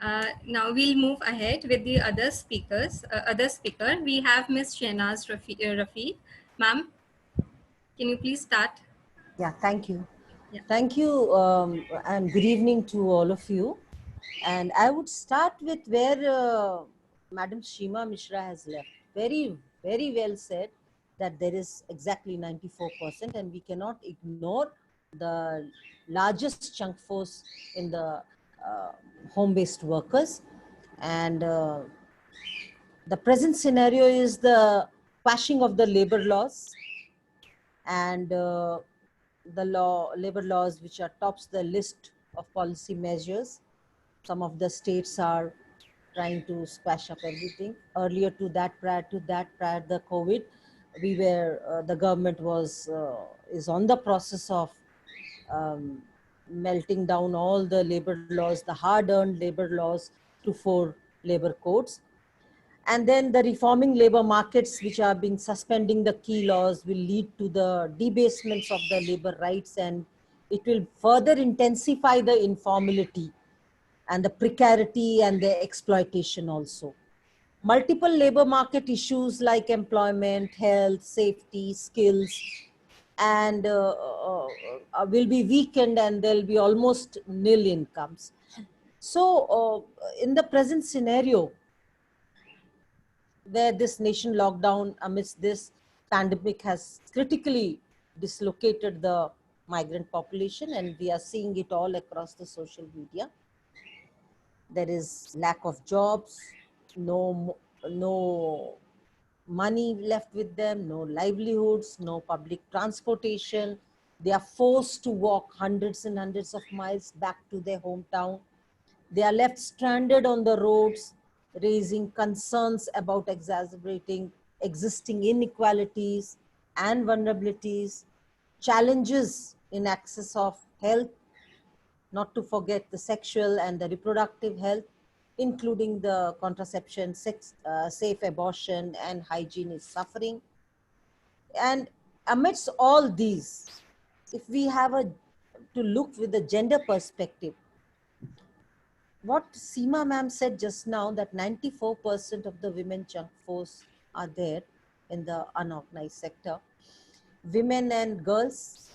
Now we'll move ahead with the other speakers. Other speaker, we have Miss Shehnaz Rafiq. Ma'am, can you please start? Yeah, thank you. Yeah. Thank you, and good evening to all of you. And I would start with where Madam Shima Mishra has left. Very, very well said that there is exactly 94%, and we cannot ignore the largest chunk force in the home-based workers. And the present scenario is the quashing of the labor laws and the labor laws which are tops the list of policy measures. Some of the states are trying to squash up everything. Earlier to that, prior the COVID, the government is on the process of um, melting down all the labor laws, the hard-earned labor laws, to four labor codes. And then the reforming labor markets, which are being suspending the key laws, will lead to the debasements of the labor rights, and it will further intensify the informality and the precarity and the exploitation also. Multiple labor market issues like employment, health, safety, skills, and will be weakened, and there'll be almost nil incomes. So in the present scenario, where this nation lockdown amidst this pandemic has critically dislocated the migrant population, and we are seeing it all across the social media. There is lack of jobs, no money left with them, no livelihoods, no public transportation. They are forced to walk hundreds and hundreds of miles back to their hometown. They are left stranded on the roads, raising concerns about exacerbating existing inequalities and vulnerabilities, challenges in access of health, not to forget the sexual and the reproductive health, including the contraception, safe abortion, and hygiene is suffering. And amidst all these, if we have to look with the gender perspective, what Seema ma'am said just now, that 94% of the women chunk force are there in the unorganized sector. Women and girls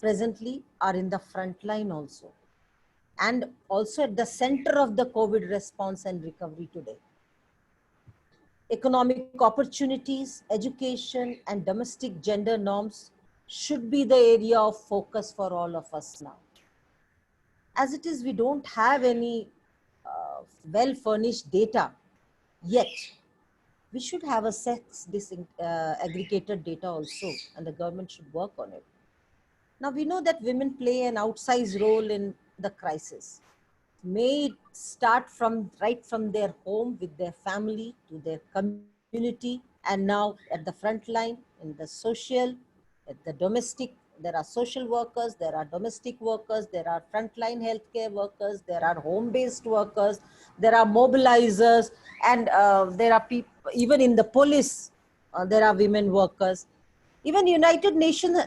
presently are in the front line also, and also at the center of the COVID response and recovery today. Economic opportunities, education, and domestic gender norms should be the area of focus for all of us now. As it is, we don't have any well-furnished data yet. We should have a sex aggregated data also, and the government should work on it. Now, we know that women play an outsized role in the crisis. May it start right from their home with their family to their community, and now at the front line, in the social, at the domestic. There are social workers, there are domestic workers, there are frontline healthcare workers, there are home-based workers, there are mobilizers, and there are people, even in the police, there are women workers. Even United Nations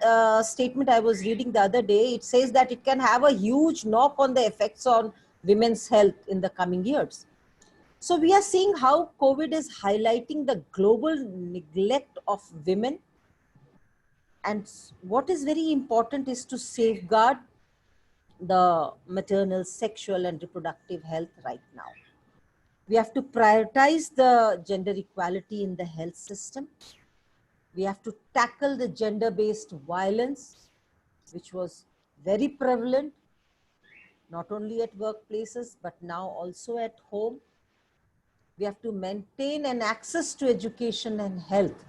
statement I was reading the other day, it says that it can have a huge knock on the effects on women's health in the coming years. So we are seeing how COVID is highlighting the global neglect of women. And what is very important is to safeguard the maternal, sexual, and reproductive health right now. We have to prioritize the gender equality in the health system. We have to tackle the gender-based violence, which was very prevalent, not only at workplaces, but now also at home. We have to maintain an access to education and health,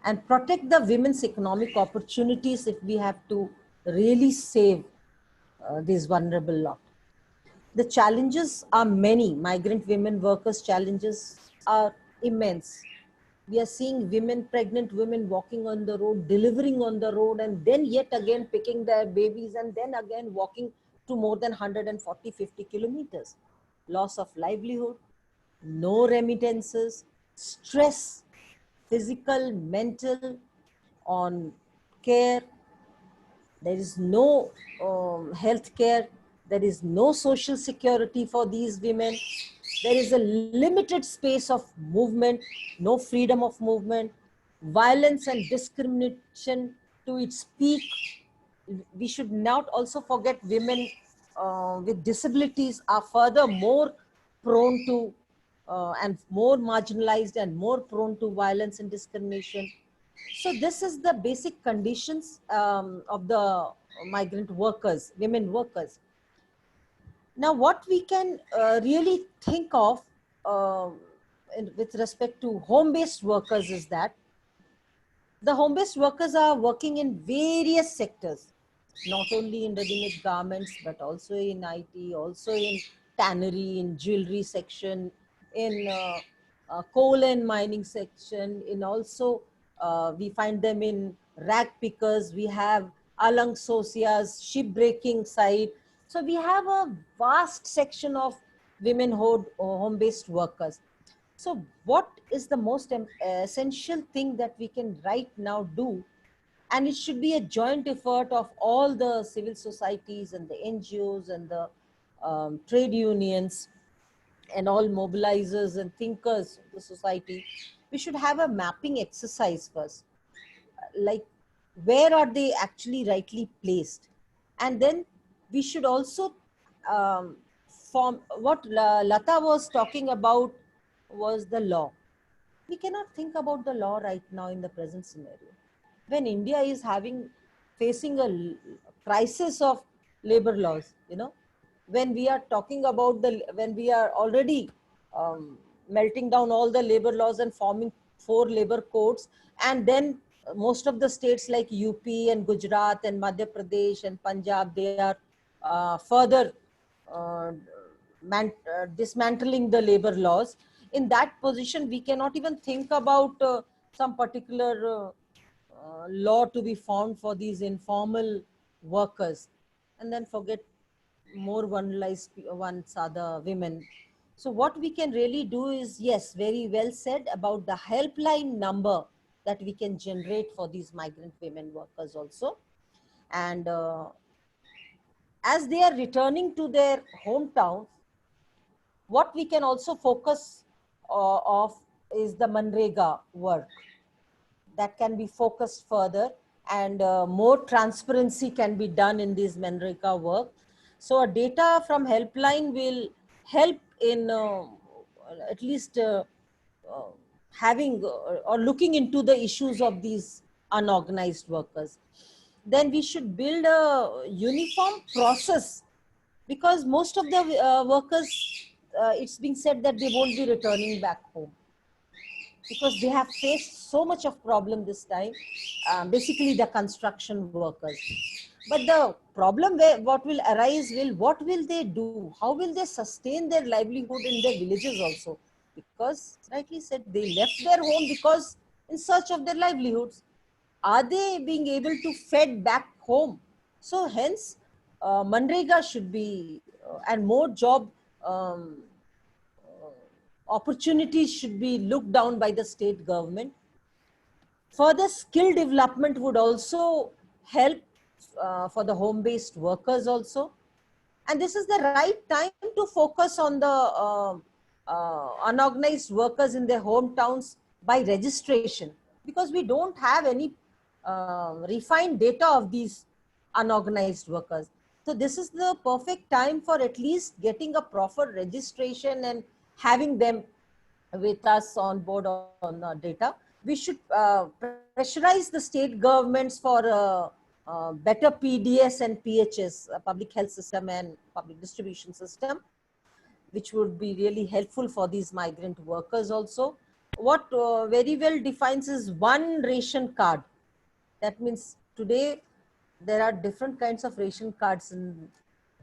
and protect the women's economic opportunities if we have to really save these vulnerable lot. The challenges are many. Migrant women workers' challenges are immense. We are seeing women, pregnant women walking on the road, delivering on the road, and then yet again picking their babies, and then again walking to more than 140, 50 kilometers. Loss of livelihood, no remittances, stress, physical, mental, on care. There is no health care. There is no social security for these women. There is a limited space of movement, no freedom of movement, violence and discrimination to its peak. We should not also forget women with disabilities are further more prone to and more marginalized and more prone to violence and discrimination. So this is the basic conditions of the migrant workers, women workers. Now, what we can really think of with respect to home-based workers is that the home-based workers are working in various sectors, not only in ready-made garments, but also in IT, also in tannery, in jewelry section, in coal and mining section, in also we find them in rag pickers, we have alang sosias, ship breaking side. So we have a vast section of women home-based workers. So what is the most essential thing that we can right now do? And it should be a joint effort of all the civil societies and the NGOs and the trade unions and all mobilizers and thinkers of the society. We should have a mapping exercise first, like where are they actually rightly placed, and then we should also form what Lata was talking about was the law. We cannot think about the law right now in the present scenario when India is facing a crisis of labor laws, when we are talking about when we are already melting down all the labor laws and forming 4 labor codes, and then most of the states like UP and Gujarat and Madhya Pradesh and Punjab, they are further uh, dismantling the labor laws. In that position, we cannot even think about some particular law to be found for these informal workers, and then forget more vulnerabilized ones are the women. So what we can really do is, yes, very well said about the helpline number that we can generate for these migrant women workers also. And as they are returning to their hometowns, what we can also focus of is the Manrega work that can be focused further, and more transparency can be done in this Manrega work. So a data from helpline will help in at least uh, having or looking into the issues of these unorganized workers. Then we should build a uniform process, because most of the workers, it's being said that they won't be returning back home because they have faced so much of problem this time, basically the construction workers. But the problem where what will arise will, what will they do? How will they sustain their livelihood in their villages also? Because rightly said, they left their home because in search of their livelihoods. Are they being able to fed back home? So hence, Manrega should be, and more job opportunities should be looked down by the state government. Further skill development would also help for the home-based workers also. And this is the right time to focus on the unorganized workers in their hometowns by registration, because we don't have any refined data of these unorganized workers. So this is the perfect time for at least getting a proper registration and having them with us on board on data. We should pressurize the state governments for better PDS and PHS, public health system and public distribution system, which would be really helpful for these migrant workers also. What very well defines is one ration card. That means today there are different kinds of ration cards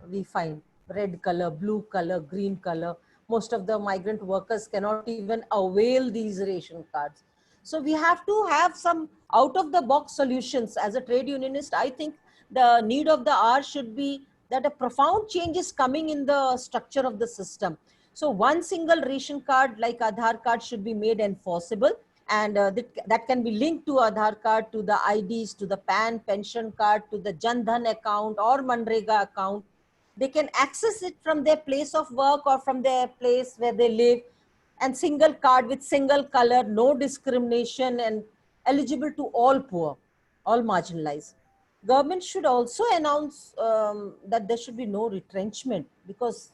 we find red color, blue color, green color. Most of the migrant workers cannot even avail these ration cards. So we have to have some out of the box solutions. As a trade unionist, I think the need of the hour should be that a profound change is coming in the structure of the system. So one single ration card like Aadhaar card should be made enforceable, and that can be linked to Aadhaar card, to the IDs, to the PAN pension card, to the Jan Dhan account or Manrega account. They can access it from their place of work or from their place where they live, and single card with single color, no discrimination, and eligible to all poor, all marginalized. Government should also announce that there should be no retrenchment, because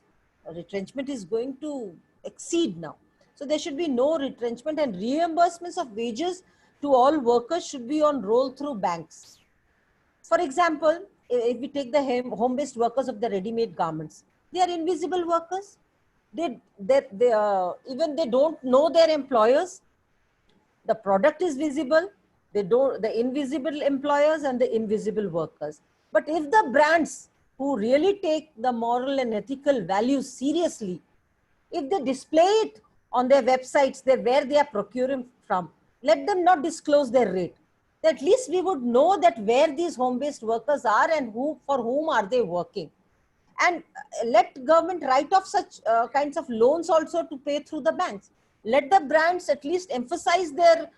retrenchment is going to exceed now. So there should be no retrenchment, and reimbursements of wages to all workers should be on roll through banks. For example, if we take the home-based workers of the ready-made garments, they are invisible workers. Even they don't know their employers. The product is visible. The invisible employers and the invisible workers. But if the brands who really take the moral and ethical values seriously, if they display it on their websites, where they are procuring from, let them not disclose their rate. At least we would know that where these home-based workers are and for whom are they working. And let government write off such kinds of loans also to pay through the banks. Let the brands at least emphasize their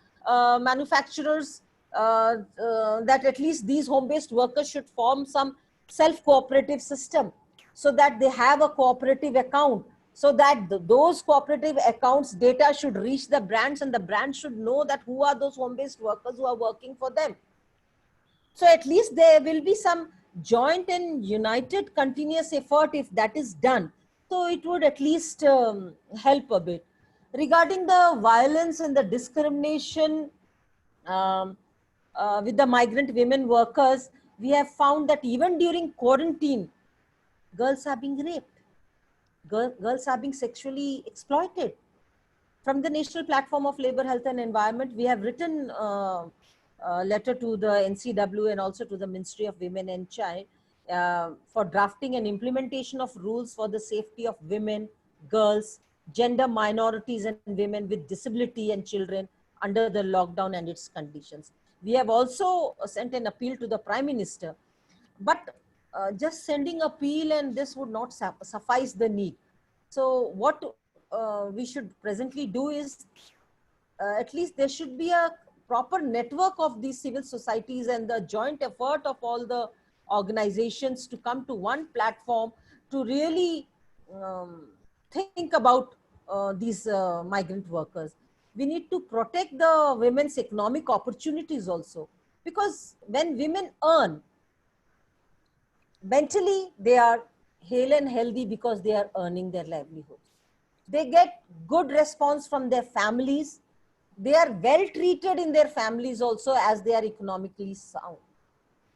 manufacturers that at least these home-based workers should form some self-cooperative system, so that they have a cooperative account, so that those cooperative accounts data should reach the brands, and the brands should know that who are those home-based workers who are working for them. So at least there will be some joint and united continuous effort if that is done. So it would at least help a bit. Regarding the violence and the discrimination with the migrant women workers, we have found that even during quarantine, girls are being raped. Girls are being sexually exploited. From the National Platform of Labor, Health and Environment, we have written a letter to the NCW and also to the Ministry of Women and Child for drafting and implementation of rules for the safety of women, girls, gender minorities and women with disability and children under the lockdown and its conditions. We have also sent an appeal to the Prime Minister, but just sending appeal and this would not suffice the need. So what we should presently do is at least there should be a proper network of these civil societies and the joint effort of all the organizations to come to one platform to really think about these migrant workers. We need to protect the women's economic opportunities also, because when women earn, mentally they are hale and healthy because they are earning their livelihoods. They get good response from their families. They are well treated in their families also, as they are economically sound.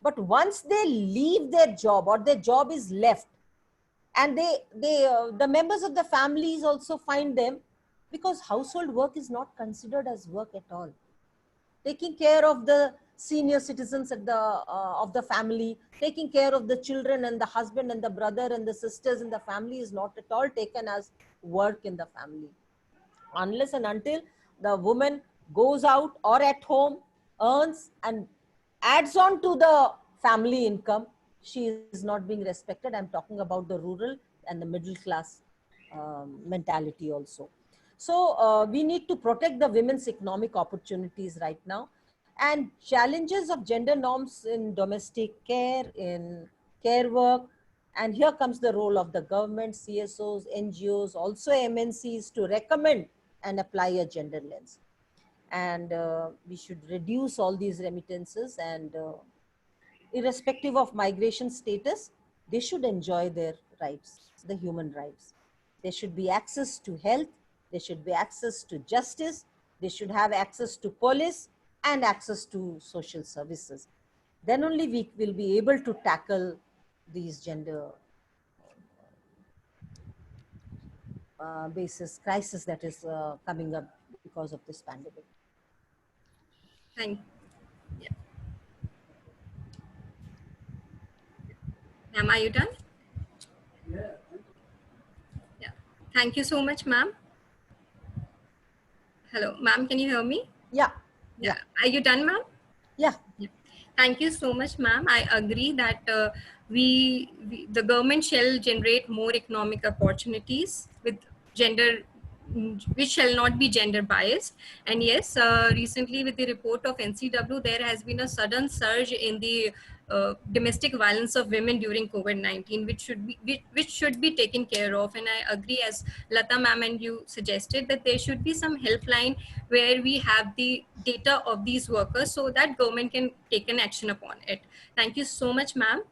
But once they leave their job or their job is left, and the members of the families also find them, because household work is not considered as work at all. Taking care of the senior citizens at of the family, taking care of the children and the husband and the brother and the sisters in the family is not at all taken as work in the family. Unless and until the woman goes out or at home, earns and adds on to the family income, she is not being respected. I'm talking about the rural and the middle class mentality also. So we need to protect the women's economic opportunities right now. And challenges of gender norms in domestic care, in care work. And here comes the role of the government, CSOs, NGOs, also MNCs to recommend and apply a gender lens. And we should reduce all these remittances, and irrespective of migration status, they should enjoy their rights, the human rights. There should be access to health, there should be access to justice, they should have access to police and access to social services. Then only we will be able to tackle these gender basis crisis that is coming up because of this pandemic. Thank you. Yeah. Ma'am, are you done? Yeah. Thank you so much, ma'am. Hello, ma'am, can you hear me? Yeah. Yeah. Are you done, ma'am? Yeah. Thank you so much, ma'am. I agree that the government shall generate more economic opportunities with gender, which shall not be gender biased. And yes, recently with the report of NCW, there has been a sudden surge in the domestic violence of women during COVID-19, which should be taken care of. And I agree, as Lata ma'am and you suggested, that there should be some helpline where we have the data of these workers so that government can take an action upon it. Thank you so much, ma'am.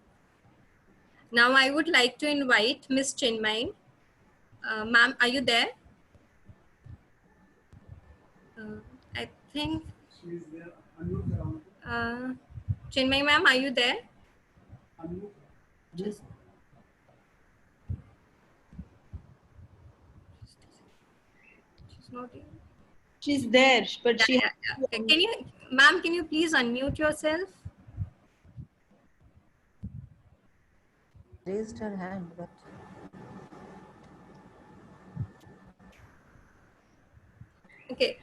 Now I would like to invite Ms. Chinmay. Ma'am, are you there? I think. Chinmay ma'am, are you there? Just. She's not here. She's there, but she. Can you, ma'am, can you please unmute yourself? Raised her hand, but Okay.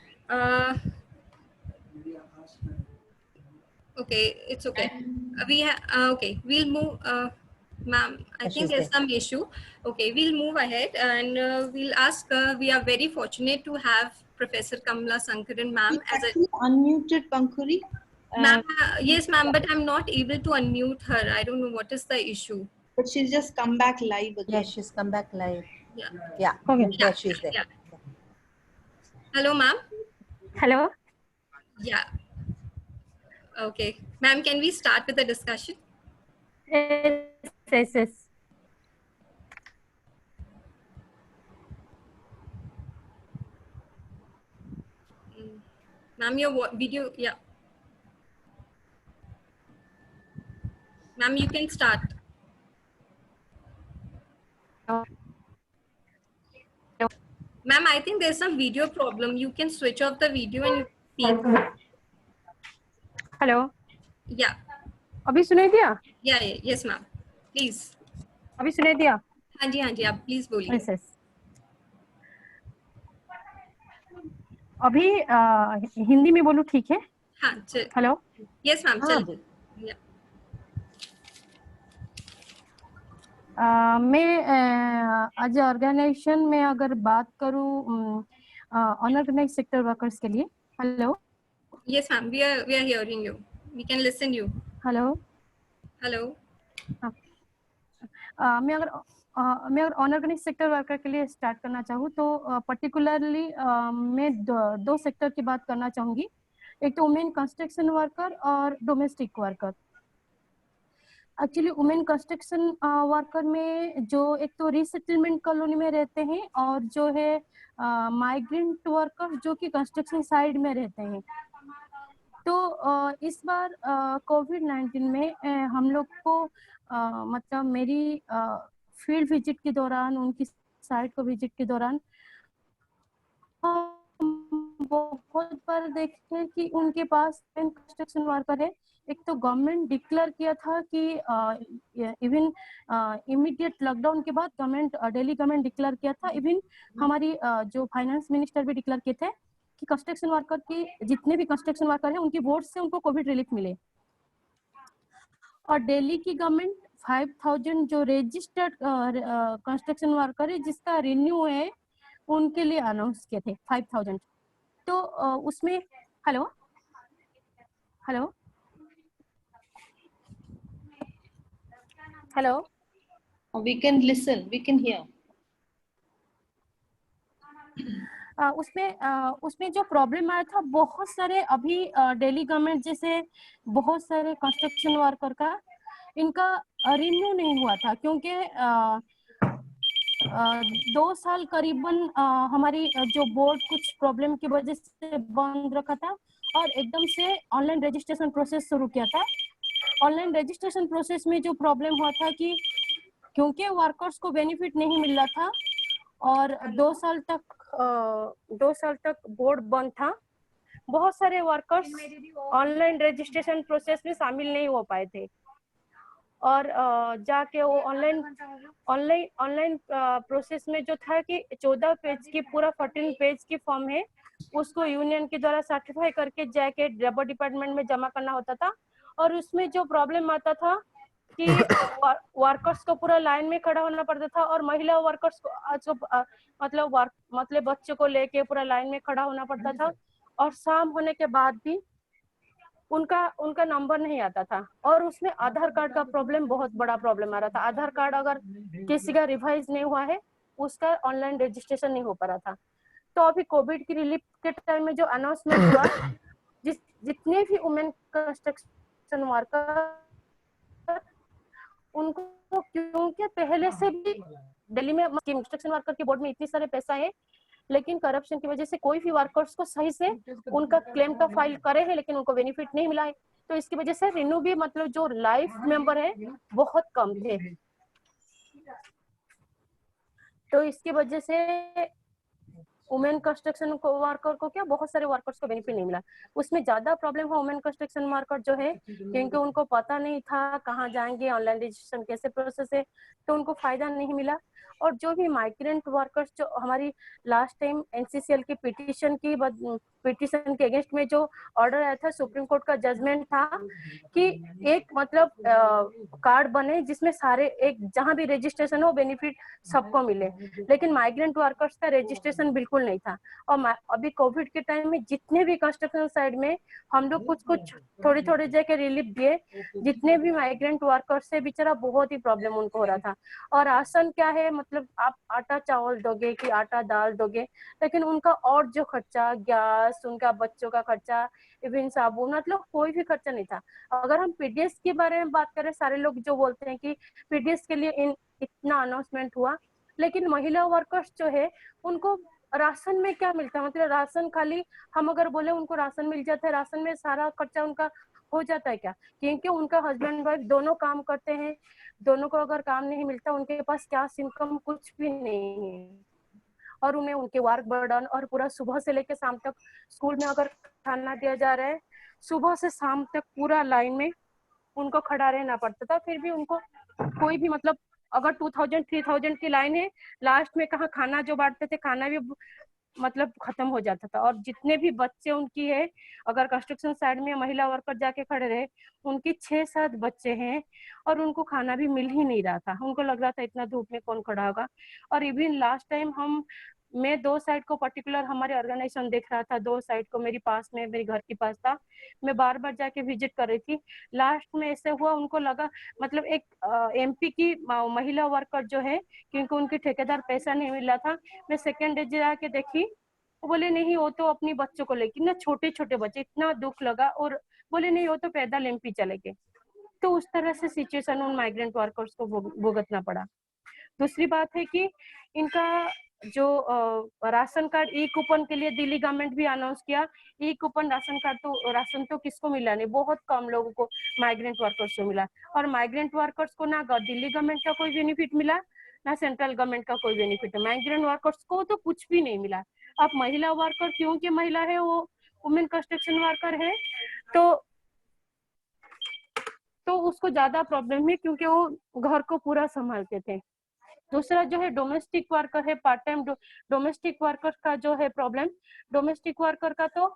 Okay, it's okay. We have okay. We'll move. Ma'am, I think there's some issue. Okay, we'll move ahead and we'll ask. We are very fortunate to have Professor Kamala Sankaran ma'am as a unmuted, Pankuri. Ma'am, yes, ma'am, but I'm not able to unmute her. I don't know what is the issue. But she's just come back live again. yeah, she's come back live. Yeah. Yeah. Okay. Yeah, she's there. Yeah. Hello, ma'am. Hello. Yeah. Okay, ma'am, can we start with the discussion? Yes. Ma'am, your video, yeah. Ma'am, you can start. Ma'am, I think there's some video problem. You can switch off the video and speak. Hello Yeah. अभी सुनाई दिया? Yeah, yes, ma'am. Please. अभी सुनाई दिया? हाँ जी, आप please बोलिए. Yes. अभी हिंदी में बोलूं, ठीक है? हाँ, चल. हेलो. Yes, ma'am. चल. Yeah. मैं आज ऑर्गेनाइजेशन में अगर बात करूं अनऑर्गेनाइज सेक्टर वर्कर्स के लिए. Hello. Yes, ma'am. We are hearing you. We can listen you. Hello. मैं अगर अनऑर्गेनाइज सेक्टर वर्कर के लिए स्टार्ट करना चाहूँ तो पर्टिकुलरली मैं दो सेक्टर की बात करना चाहूँगी. एक तो वुमेन कंस्ट्रक्शन वर्कर और domestic worker. Actually women construction worker में जो एक तो रीसेटलमेंट कॉलोनी में रहते हैं और जो है माइग्रेंट वर्कर जो कि कंस्ट्रक्शन साइड में रहते हैं. तो इस बार कोविड-19 में हम लोग को मतलब मेरी फील्ड विजिट के दौरान, उनकी साइट को विजिट के दौरान बहुत बार देखे कि उनके पास कंस्ट्रक्शन वर्कर है. एक तो गवर्नमेंट डिक्लेयर किया था कि इवन इमीडिएट लॉकडाउन के बाद दिल्ली गवर्नमेंट डिक्लेयर किया था. इवन हमारी जो फाइनेंस मिनिस्टर भी डिक्लेयर किए थे कि कंस्ट्रक्शन वर्कर की जितने भी कंस्ट्रक्शन वर्कर हैं उनकी वोट से उनको कोविड रिलीफ मिले. और दिल्ली की गवर्नमेंट 5000 जो रजिस्टर्ड कंस्ट्रक्शन वर्कर है जिसका रिन्यू है उनके लिए अनाउंस किए थे 5000. तो उसमें hello We can listen, we can hear. उसमें जो प्रॉब्लम आया था, बहुत सारे अभी दिल्ली गवर्नमेंट जैसे बहुत सारे कंस्ट्रक्शन वर्कर का इनका रिन्यू नहीं हुआ था क्योंकि 2 साल करीबन हमारी जो बोर्ड कुछ प्रॉब्लम की वजह से बंद रखा था और एकदम से ऑनलाइन रजिस्ट्रेशन प्रोसेस शुरू किया था. ऑनलाइन रजिस्ट्रेशन प्रोसेस में जो प्रॉब्लम हुआ था कि क्योंकि वर्कर्स को बेनिफिट नहीं मिल रहा था और 2 साल तक बोर्ड बंद था, बहुत सारे वर्कर्स ऑनलाइन रजिस्ट्रेशन प्रोसेस में शामिल नहीं हो पाए थे और जाके वो ऑनलाइन प्रोसेस में जो था कि 14 पेज की पूरा 14 पेज की फॉर्म है उसको यूनियन के द्वारा सर्टिफाई करके जाके लेबर डिपार्टमेंट में जमा करना होता था. और उसमें जो प्रॉब्लम आता था कि वर्कर्स को पूरा लाइन में खड़ा होना पड़ता था और महिला वर्कर्स को मतलब बच्चों को लेके पूरा लाइन में खड़ा होना पड़ता था. और शाम होने के बाद भी उनका उनका नंबर नहीं आता था, और उसमें आधार कार्ड का प्रॉब्लम, बहुत बड़ा प्रॉब्लम आ रहा था। आधार कार्ड अगर किसी का रिवाइज नहीं हुआ है, उसका ऑनलाइन रजिस्ट्रेशन नहीं हो पा रहा था। तो अभी कोविड की रिलीफ के टाइम में जो अनाउंसमेंट हुआ, जितने भी वुमेन कंस्ट्रक्शन वर्कर, उनको क्योंकि पहले से भी दिल्ली में कंस्ट्रक्शन वर्कर के बोर्ड में इतनी सारे पैसा है, लेकिन करप्शन की वजह से कोई भी वर्कर्स को सही से उनका क्लेम तो फाइल करे है, लेकिन उनको बेनिफिट नहीं मिला है। तो इसकी वजह से रिन्यू भी, मतलब जो लाइफ मेंबर है, बहुत कम थे। तो इसकी वजह से वुमेन कंस्ट्रक्शन वर्कर को क्या, बहुत सारे वर्कर्स को बेनिफिट नहीं मिला। उसमें ज्यादा प्रॉब्लम है वुमेन कंस्ट्रक्शन वर्कर जो है, क्योंकि उनको पता नहीं था कहाँ जाएंगे, ऑनलाइन रजिस्ट्रेशन कैसे प्रोसेस है, तो उनको फायदा नहीं मिला। और जो भी माइग्रेंट वर्कर्स, जो हमारी लास्ट टाइम एनसीसीएल की पिटीशन के अगेंस्ट में जो ऑर्डर आया था, सुप्रीम कोर्ट का जजमेंट था कि एक मतलब कार्ड बने जिसमें सारे, एक जहां भी रजिस्ट्रेशन हो बेनिफिट सबको मिले, लेकिन माइग्रेंट वर्कर्स का रजिस्ट्रेशन बिल्कुल नहीं था। और अभी कोविड के टाइम में जितने भी कंस्ट्रक्शन साइड में हम लोग कुछ थोड़ी जगह रिलीफ दिए, जितने भी माइग्रेंट वर्कर्स है, बेचारा बहुत ही प्रॉब्लम उनको हो रहा था। और राशन क्या है, मतलब आप आटा चावल दोगे कि आटा दाल दोगे, लेकिन उनका और जो खर्चा, गैस, उनका बच्चों का खर्चा, इवन साबुन, मतलब कोई भी खर्चा नहीं था। अगर हम पीडीएस के बारे में बात करें, सारे लोग जो बोलते हैं कि पीडीएस के लिए इतना अनाउंसमेंट हुआ, लेकिन महिला वर्कर्स जो है उनको राशन में क्या मिलता है, मतलब राशन खाली हम अगर बोले उनको राशन मिल जाता है, राशन में सारा खर्चा उनका हो जाता है क्या? क्योंकि उनका हस्बैंड वाइफ दोनों काम करते हैं, दोनों को अगर काम नहीं मिलता, उनके पास कैश इनकम कुछ भी नहीं है। और उन्हें उनके वर्क बर्डन, और पूरा सुबह से लेकर शाम तक स्कूल में अगर खाना दिया जा रहा है, सुबह से शाम तक पूरा लाइन में उनको खड़ा रहना पड़ता था। फिर भी उनको कोई भी, मतलब अगर 2000-3000 की लाइन है, लास्ट में कहाँ खाना जो बांटते थे, खाना भी मतलब खत्म हो जाता था। और जितने भी बच्चे उनकी है, अगर कंस्ट्रक्शन साइड में महिला वर्कर जाके खड़े रहे, उनके 6-7 बच्चे हैं, और उनको खाना भी मिल ही नहीं रहा था। उनको लग रहा था इतना धूप में कौन खड़ा होगा। और इवन लास्ट टाइम मैं 2 साइड को पर्टिकुलर हमारे ऑर्गेनाइजेशन देख रहा था, 2 साइड को मेरी पास में, मेरे घर के पास था, मैं बार बार जाके विजिट कर रही थी। लास्ट में ऐसे हुआ, उनको लगा, मतलब एक एमपी की महिला वर्कर जो है, क्योंकि उनकी ठेकेदार पैसा नहीं मिल रहा था, मैं सेकेंड डे जाके देखी, वो बोले नहीं, वो तो अपनी बच्चों को लेके ना, छोटे छोटे बच्चे, इतना दुख लगा, और बोले नहीं, वो तो पैदल एमपी चले गए। तो उस तरह से सिचुएशन उन माइग्रेंट वर्कर्स को भुगतना पड़ा। दूसरी बात है कि इनका जो राशन कार्ड ई कूपन के लिए दिल्ली गवर्नमेंट भी अनाउंस किया। ई कूपन राशन कार्ड, तो राशन तो किसको मिला नहीं, बहुत कम लोगों को, माइग्रेंट वर्कर्स को मिला। और माइग्रेंट वर्कर्स को ना दिल्ली गवर्नमेंट का कोई बेनिफिट मिला, ना सेंट्रल गवर्नमेंट का कोई बेनिफिट है। माइग्रेंट वर्कर्स को तो कुछ भी नहीं मिला। अब महिला वर्कर, क्योंकि महिला है, वो वुमेन कंस्ट्रक्शन वर्कर है, तो उसको ज्यादा प्रॉब्लम है, क्योंकि वो घर को पूरा संभालते थे। दूसरा जो है डोमेस्टिक वर्कर है, पार्ट टाइम डोमेस्टिक वर्कर का जो है प्रॉब्लम, डोमेस्टिक वर्कर का तो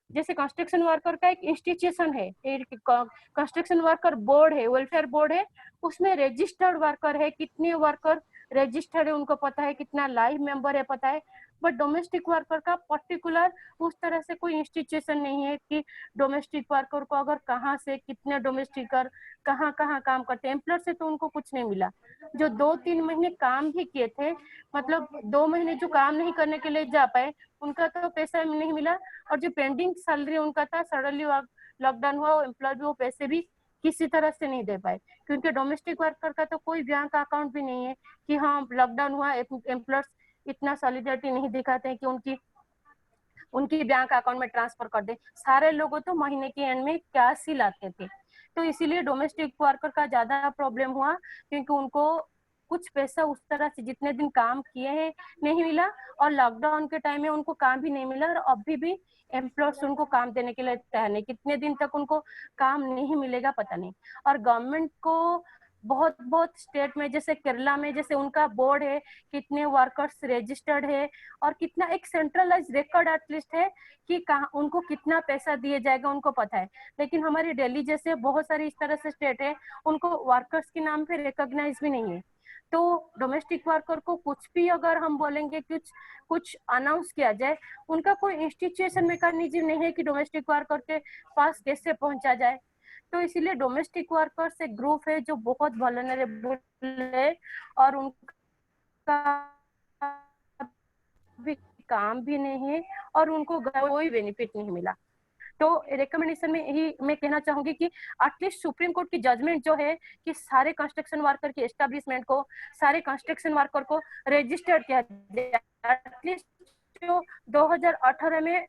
जैसे कंस्ट्रक्शन वर्कर का एक इंस्टीट्यूशन है, कंस्ट्रक्शन वर्कर बोर्ड है, वेलफेयर बोर्ड है, उसमें रजिस्टर्ड वर्कर है, कितने वर्कर रजिस्टर्ड है उनको पता है, कितना लाइव मेंबर है पता है। बट डोमेस्टिक वर्कर का पर्टिकुलर उस तरह से कोई इंस्टीट्यूशन नहीं है कि डोमेस्टिक वर्कर को अगर कहाँ से कितने डोमेस्टिकर कहाँ कहाँ काम करते हैं। एम्प्लॉयर से तो उनको कुछ नहीं मिला। जो 2-3 महीने काम भी किए थे, मतलब 2 महीने जो काम नहीं करने के लिए जा पाए, उनका तो पैसा नहीं मिला। और जो पेंडिंग सैलरी उनका था, सडनली लॉकडाउन हुआ, एम्प्लॉयर भी वो पैसे भी किसी तरह से नहीं दे पाए, क्योंकि डोमेस्टिक वर्कर का तो कोई बैंक अकाउंट भी नहीं है कि हाँ लॉकडाउन हुआ, एम्प्लॉयर्स इतना सॉलिडेरिटी नहीं दिखाते हैं कि उनकी बैंक अकाउंट में ट्रांसफर कर दे। सारे लोगों तो महीने के एंड में कैश ही लाते थे। तो इसीलिए डोमेस्टिक वर्कर का ज्यादा प्रॉब्लम हुआ, क्योंकि उनको कुछ पैसा उस तरह से जितने दिन काम किए हैं नहीं मिला, और लॉकडाउन के टाइम में उनको काम भी नहीं मिला, और अभी भी एम्प्लॉयर्स उनको काम देने के लिए तैयार नहीं। कितने दिन तक उनको काम नहीं मिलेगा पता नहीं। और गवर्नमेंट को बहुत स्टेट में, जैसे केरला में, जैसे उनका बोर्ड है, कितने वर्कर्स रजिस्टर्ड है, और कितना एक सेंट्रलाइज रिकॉर्ड एटलीस्ट है कि कहाँ उनको कितना पैसा दिया जाएगा, उनको पता है। लेकिन हमारी दिल्ली जैसे बहुत सारी इस तरह से स्टेट है, उनको वर्कर्स के नाम पे रिकॉग्नाइज भी नहीं है। तो डोमेस्टिक वर्कर को कुछ भी अगर हम बोलेंगे, कुछ अनाउंस किया जाए, उनका कोई इंस्टीट्यूशन मैकेनिज्म नहीं है कि डोमेस्टिक वर्कर के पास कैसे पहुंचा जाए। तो इसीलिए डोमेस्टिक वर्कर्स एक ग्रुप है जो बहुत वल्नरेबल है और उनका भी काम भी नहीं है और उनको कोई बेनिफिट नहीं मिला। तो रिकमेंडेशन में यही मैं कहना चाहूंगी कि एटलीस्ट सुप्रीम कोर्ट की जजमेंट जो है कि सारे कंस्ट्रक्शन वर्कर के एस्टेब्लिशमेंट को, सारे कंस्ट्रक्शन वर्कर को रजिस्टर्ड किया जाए। एटलीस्ट जो 2018 में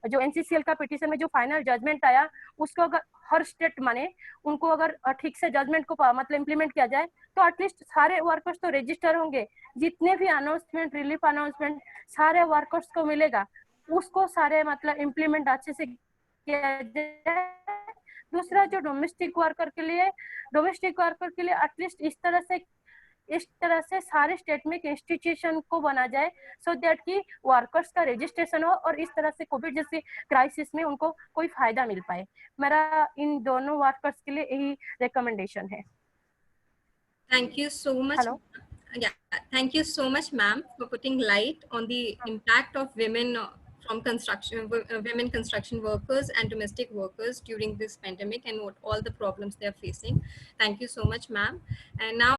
जो एनसीसीएल का पिटीशन में जो फाइनल जजमेंट आया, उसको अगर हर स्टेट माने, उनको अगर ठीक से जजमेंट को मतलब इम्प्लीमेंट किया जाए, तो एटलीस्ट सारे वर्कर्स तो रजिस्टर होंगे। जितने भी अनाउंसमेंट, रिलीफ अनाउंसमेंट सारे वर्कर्स को मिलेगा, उसको सारे मतलब इम्प्लीमेंट अच्छे से किया जाए। दूसरा, जो डोमेस्टिक वर्कर के लिए एटलीस्ट इस तरह से सारे स्टेट में इंस्टीट्यूशन को बना जाए, सो दैट कि वर्कर्स का रजिस्ट्रेशन हो और इस तरह से कोविड जैसे क्राइसिस में उनको कोई फायदा मिल पाए। मेरा इन दोनों वर्कर्स के लिए यही रिकमेंडेशन है। Thank you so much. Hello. Yeah, thank you so much, ma'am, for putting light on the impact of women from women construction workers and domestic workers during this pandemic and what all the problems they are facing. Thank you so much, ma'am. And now